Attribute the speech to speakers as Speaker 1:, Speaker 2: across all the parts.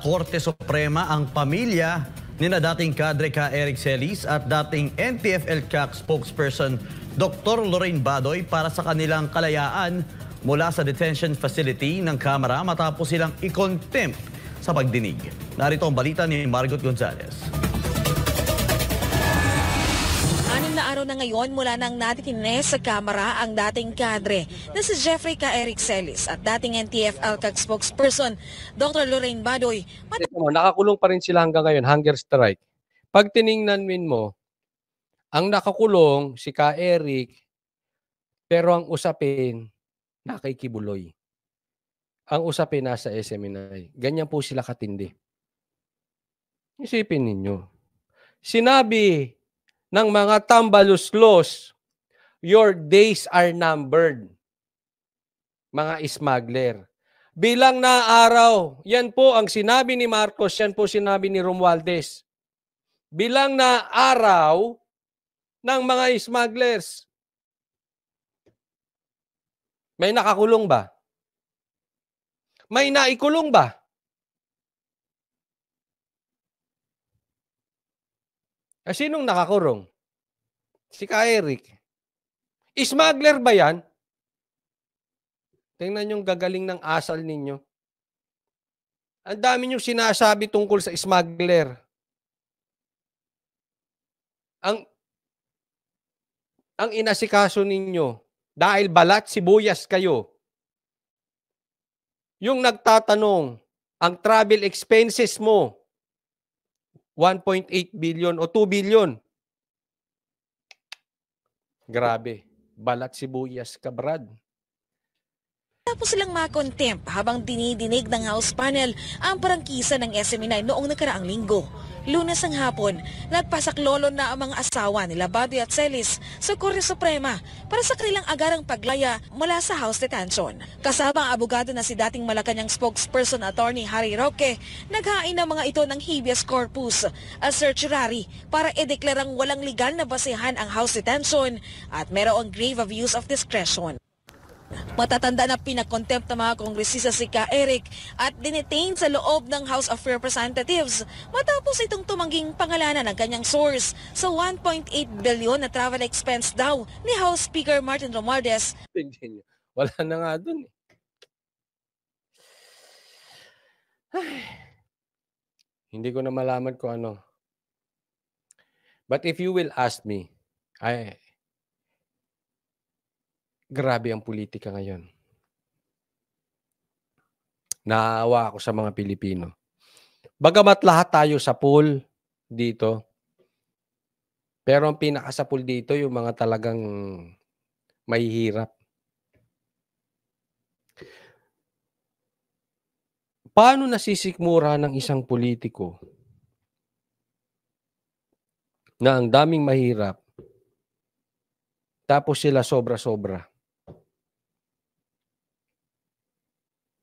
Speaker 1: Korte Suprema ang pamilya nina dating kadre ka Eric Celis at dating NTF-ELCAC spokesperson Dr. Lorraine Badoy para sa kanilang kalayaan mula sa detention facility ng Kamara matapos silang i-contempt sa pagdinig. Narito ang balita ni Margot Gonzalez.
Speaker 2: 6 na araw na ngayon mula nang natitines sa Kamara ang dating kadre na si Jeffrey K. Eric Celis at dating NTF-ELCAC spokesperson Dr. Lorraine Badoy.
Speaker 3: Nakakulong pa rin sila hanggang ngayon, hunger strike. Pag tiningnan mo, ang nakakulong si Ka Eric, pero ang usapin, nakikibuloy. Ang usapin nasa SMNI. Ganyan po sila katindi. Isipin ninyo. Sinabi ng mga tambaluslos, your days are numbered. Mga smuggler. Bilang na araw, yan po ang sinabi ni Marcos, yan po sinabi ni Romualdez. Bilang na araw ng mga smugglers. May nakakulong ba? May naikulong ba? Sinong nakakulong? Si Ka Eric. Smuggler ba yan? Tingnan yung gagaling ng asal ninyo. Ang dami nyo sinasabi tungkol sa smuggler. Ang inasikaso ninyo, dahil balat sibuyas kayo, yung nagtatanong, ang travel expenses mo, 1.8 billion o 2 billion. Grabe, balat sibuyas ka, Brad.
Speaker 2: Tapos silang makontempt habang dinidinig ng House panel ang prangkisa ng SMNI noong nakaraang linggo. Lunes ng hapon, nagpasaklolo na ang mga asawa nila Badoy at Celis sa Korte Suprema para sa kanilang agarang paglaya mula sa House detention. Kasama ang abogado na si dating Malacanang spokesperson Attorney Harry Roque, naghain ng mga ito ng habeas corpus at certiorari para ideklarang walang legal na basehan ang House detention at merong grave abuse of discretion. Matatanda na pinakontempt ng mga kongresista si Ka Eric at dinetain sa loob ng House of Representatives matapos itong tumangging pangalanan ng kanyang source sa 1.8 billion na travel expense daw ni House Speaker Martin Romualdez.
Speaker 3: Wala na nga dun. Hindi ko na malaman kung ano. But if you will ask me, grabe ang politika ngayon. Naawa ako sa mga Pilipino. Bagamat lahat tayo sa pool dito, pero ang pinaka sa pool dito yung mga talagang mahihirap. Paano nasisikmura ng isang politiko na ang daming mahirap tapos sila sobra-sobra?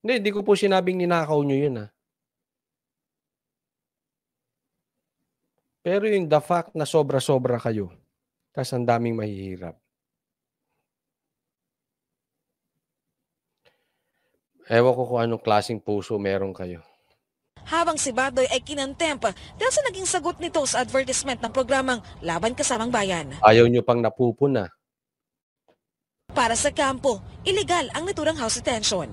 Speaker 3: Hindi ko po sinabing ninakaw nyo yun. Pero yung the fact na sobra-sobra kayo, tas ang daming mahihirap. Ewan ko kung anong klaseng puso meron kayo.
Speaker 2: Habang si Badoy ay kinontempt dahil sa naging sagot nito sa advertisement ng programang Laban Kasamang Bayan.
Speaker 3: Ayaw nyo pang napupuna.
Speaker 2: Para sa kampo, illegal ang naturang House detention.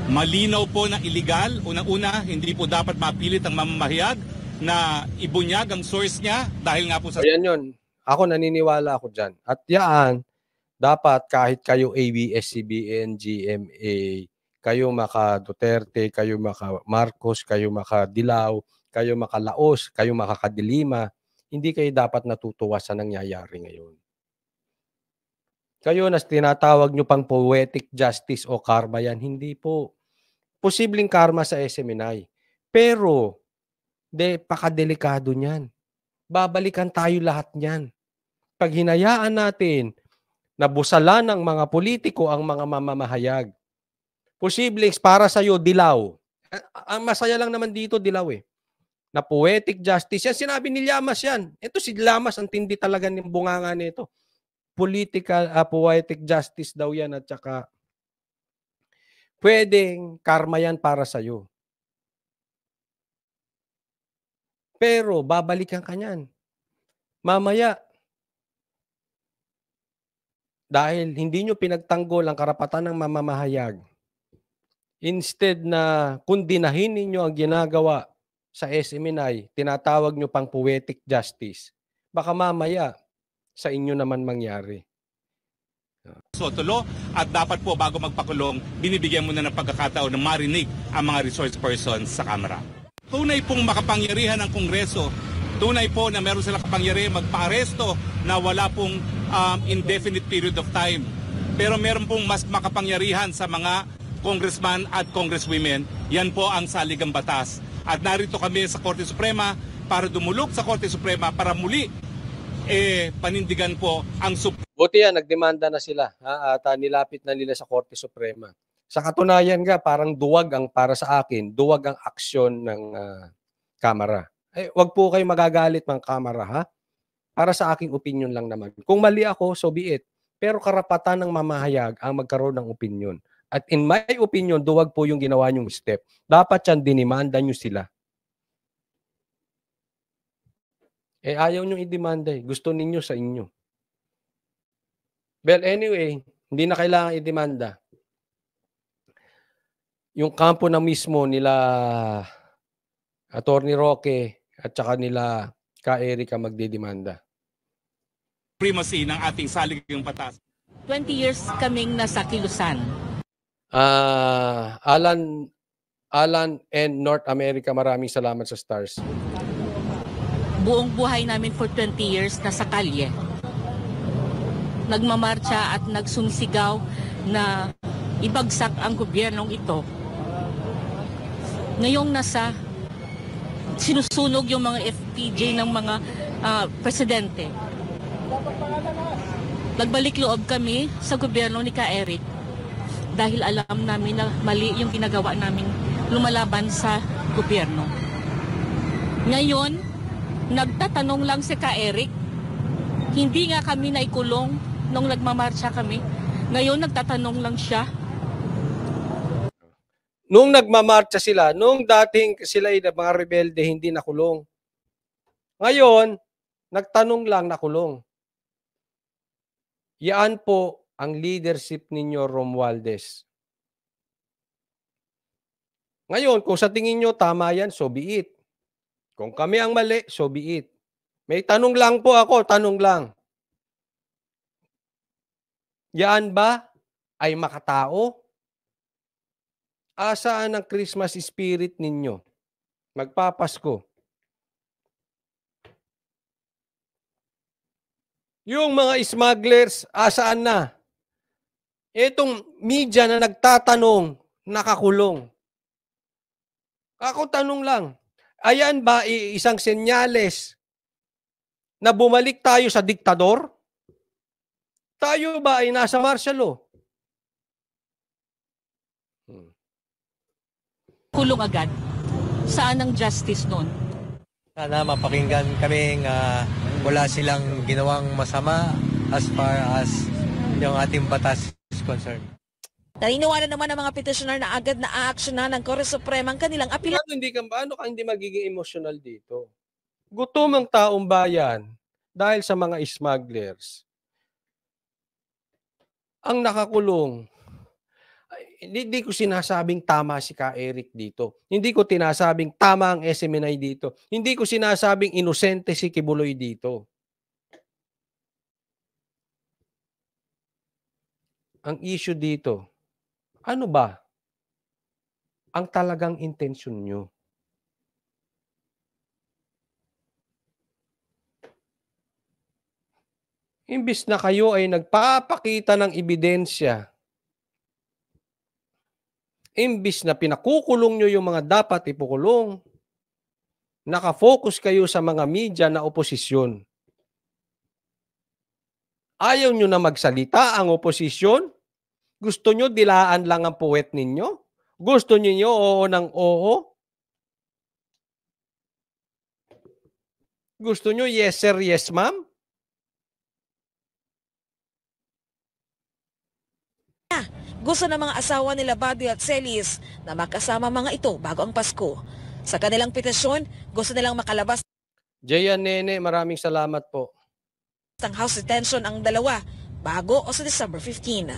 Speaker 4: Malinaw po na illegal. Unang-una, hindi po dapat mapilit ang mamamahayag na ibunyag ang source niya dahil nga po sa...
Speaker 3: Ayan yun. Ako naniniwala ako dyan. At yan, dapat kahit kayo ABS-CBN, GMA, kayo maka Duterte, kayo maka Marcos, kayo maka Dilaw, kayo maka Laos, kayo maka Kadilima, hindi kayo dapat natutuwa sa nangyayari ngayon. Kayo na tinatawag nyo pang poetic justice o karma yan, hindi po. Posibleng karma sa SMNI. Pero, pakadelikado niyan. Babalikan tayo lahat niyan. Pag hinayaan natin na busalan ng mga politiko ang mga mamamahayag, posibleng para sa'yo, Dilaw. Ang masaya lang naman dito, Dilaw na poetic justice. Yan, sinabi ni Llamas yan. Ito si Llamas, ang tindi talaga ng bunganga nito. Poetic justice daw yan at saka pwedeng karma yan para sa'yo. Pero babalikan ka niyan. Mamaya, dahil hindi nyo pinagtanggol ang karapatan ng mamamahayag, instead na kundinahin ninyo ang ginagawa sa SMNI, tinatawag nyo pang poetic justice. Baka mamaya, sa inyo naman mangyari.
Speaker 4: Sotulo at dapat po bago magpakulong, binibigyan muna ng pagkakataon na marinig ang mga resource persons sa Kamara. Tunay pong makapangyarihan ng Kongreso, tunay po na meron silang kapangyarihan magpa-aresto na wala pong indefinite period of time. Pero meron pong mas makapangyarihan sa mga congressman at congresswomen, yan po ang saligang batas. At narito kami sa Korte Suprema para dumulog sa Korte Suprema para muli panindigan po ang
Speaker 3: Buti yan, nagdemanda na sila at nilapit na nila sa Korte Suprema. Sa katunayan nga, parang duwag ang para sa akin, duwag ang aksyon ng Kamara. Wag po kayo magagalit mga Kamara, ha? Para sa aking opinion lang naman. Kung mali ako, so be it. Pero karapatan ng mamahayag ang magkaroon ng opinion. At in my opinion, duwag po yung ginawa nyong step. Dapat yan, dinimanda nyo sila. Ayaw nyong idemanda eh. Gusto ninyo sa inyo. Well, anyway, hindi na kailangan idemanda. Yung kampo na mismo nila Attorney Roque at saka nila Ka Eric ang magdedemanda.
Speaker 4: primacy ng ating saligang batas.
Speaker 5: 20 years kaming nasa kilusan.
Speaker 3: Alan and North America, maraming salamat sa stars.
Speaker 5: Buong buhay namin for 20 years nasa kalye. Nagmamarcha at nagsumisigaw na ibagsak ang gobyernong ito. Ngayong sinusunog yung mga FPJ ng mga presidente. Nagbalik loob kami sa gobyerno ni Ka Eric dahil alam namin na mali yung ginagawa namin lumalaban sa gobyerno. Ngayon, nagtatanong lang si Ka Eric, hindi nga kami naikulong nung nagmamarcha kami. Ngayon, nagtatanong lang siya.
Speaker 3: Nung nagmamarcha sila, nung dating sila ay mga rebelde, hindi nakulong. Ngayon, nagtanong lang nakulong. Yan po ang leadership ninyo, Romualdez. Ngayon, kung sa tingin nyo tama yan, so be it. Kung kami ang mali, so be it. May tanong lang po ako, tanong lang. Yan ba ay makatao? Asaan ang Christmas spirit ninyo? Magpapasko. Yung mga smugglers, asaan na? Itong media na nagtatanong, nakakulong. Ako tanong lang, ayan ba isang senyales na bumalik tayo sa diktador? Tayo ba ay nasa martial law?
Speaker 5: Kulong agad. Saan ang justice nun?
Speaker 6: Sana mapakinggan kaming wala silang ginawang masama as far as yung ating batas is concerned.
Speaker 2: Naniniwala naman ang mga petitioner na agad na aaksyonan ng Korte Suprema ang kanilang apela.
Speaker 3: Paano ka hindi magiging emotional dito? Gutom ang taong bayan dahil sa mga smugglers. Ang nakakulong, hindi ko sinasabing tama si Ka Eric dito. Hindi ko tinasabing tama ang SMNI dito. Hindi ko sinasabing inosente si Kibuloy dito. Ang issue dito, ano ba ang talagang intensyon nyo? Imbis na kayo ay nagpapakita ng ebidensya, imbis na pinakukulong nyo yung mga dapat ipukulong, nakafocus kayo sa mga media na oposisyon. Ayaw nyo na magsalita ang oposisyon? Gusto nyo dilaan lang ang puwet ninyo? Gusto nyo oo ng oo? Gusto nyo yes sir, yes ma'am?
Speaker 2: Gusto ng mga asawa nila Badoy at Celis na makasama mga ito bago ang Pasko. Sa kanilang petisyon, gusto nilang makalabas
Speaker 3: Jayan Nene, maraming salamat po.
Speaker 2: Ang house detention ang dalawa bago o sa December 15.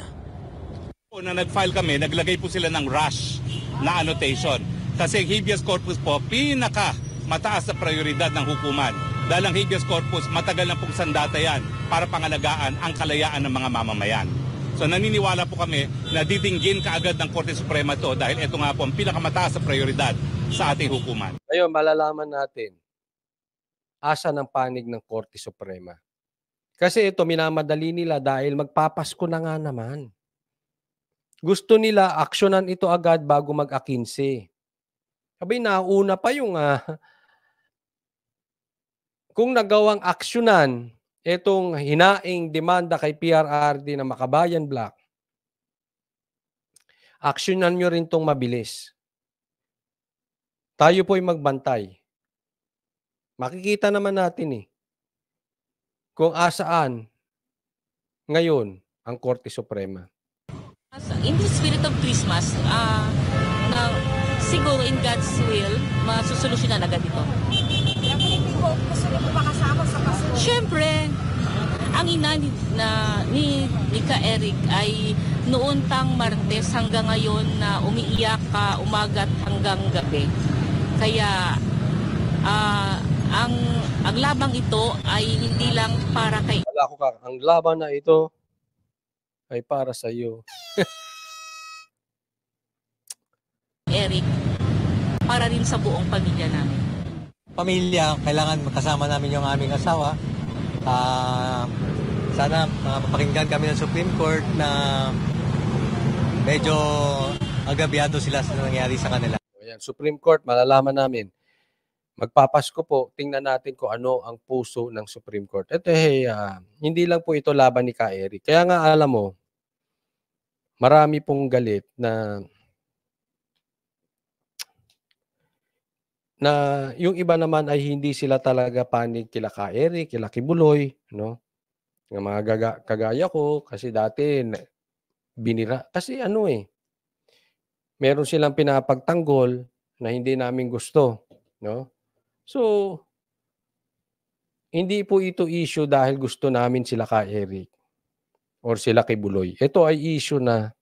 Speaker 4: Na nag-file kami, naglagay po sila ng rush na annotation. Kasi habeas corpus po, pinaka mataas na prioridad ng hukuman. Dahil ang habeas corpus, matagal na pong sandata yan para pangalagaan ang kalayaan ng mga mamamayan. So naniniwala po kami na didinggin kaagad ng Korte Suprema to dahil ito nga po ang pinakamataas na prioridad sa ating hukuman.
Speaker 3: Ngayon, malalaman natin asa ng panig ng Korte Suprema. Kasi ito, minamadali nila dahil magpapasko na nga naman. Gusto nila aksyonan ito agad bago mag-15. Sabi, nauna pa yung kung nagawang aksyonan itong hinaing demanda kay PRRD na Makabayan Black, aksyonan nyo rin itong mabilis. Tayo po'y magbantay. Makikita naman natin kung asaan ngayon ang Korte Suprema.
Speaker 5: In the spirit of Christmas, na siguro in God's will, masusolusyonan agad ito.
Speaker 2: Gusto niyo po makasama sa kaso?
Speaker 5: Siyempre, ang ina ni Ka Eric ay noon pang Martes hanggang ngayon na umiiyak umagat hanggang gabi. Kaya ang labang ito ay hindi lang para kay
Speaker 3: Wala ko ang laban na ito ay para sa iyo.
Speaker 5: Eric, para rin sa buong pamilya namin.
Speaker 6: Pamilya, kailangan makasama namin yung aming asawa. Sana mapakinggan kami ng Supreme Court na medyo agabyado sila sa nangyari sa kanila.
Speaker 3: Ayan, Supreme Court, malalaman namin. Magpapasko po, tingnan natin kung ano ang puso ng Supreme Court. Ito hindi lang po ito laban ni Ka Eric. Kaya nga alam mo, marami pong galit na yung iba naman ay hindi sila talaga panig kila Ka Eric, kila Kibuloy, no? Ng mga kagaya ko, kasi dati binira. Kasi meron silang pinapagtanggol na hindi namin gusto, no? So, hindi po ito issue dahil gusto namin sila Ka Eric or sila Kibuloy. Ito ay issue na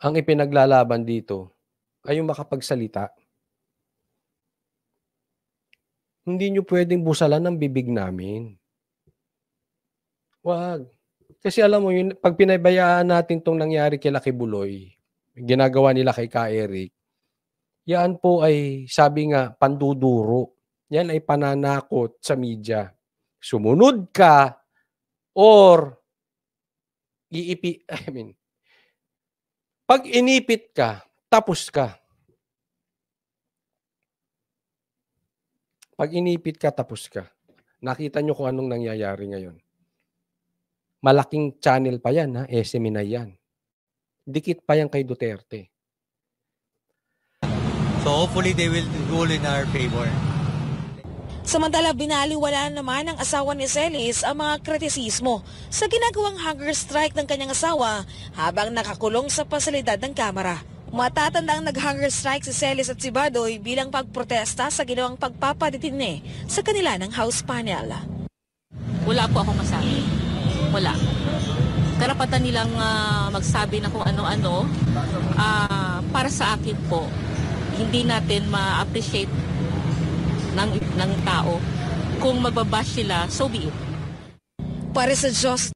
Speaker 3: ang ipinaglalaban dito ay yung makapagsalita. Hindi nyo pwedeng busalan ang bibig namin. Wag. Kasi alam mo, yun, pag pinabayaan natin itong nangyari kay Kibuloy, ginagawa nila kay Ka Eric, yan po ay, sabi nga, panduduro. Yan ay pananakot sa media. Sumunod ka or pag inipit ka, tapos ka. Pag inipit ka, tapos ka. Nakita nyo kung anong nangyayari ngayon. Malaking channel pa yan, SMNI yan. Dikit pa yan kay Duterte.
Speaker 6: So hopefully they will rule in our favor.
Speaker 2: Samantala, binaliwala naman ng asawa ni Celis ang mga kritisismo sa ginagawang hunger strike ng kanyang asawa habang nakakulong sa pasilidad ng Kamara. Matatandang nag-hunger strike si Celis at si Badoy bilang pagprotesta sa ginawang pagpapadetine sa kanila ng House panel.
Speaker 5: Wala po akong masabi. Wala. Karapatan nilang magsabi na kung ano-ano. Para sa akin po, hindi natin ma-appreciate ng tao. Kung magbabash sila, so be it.
Speaker 2: Para sa Diyos,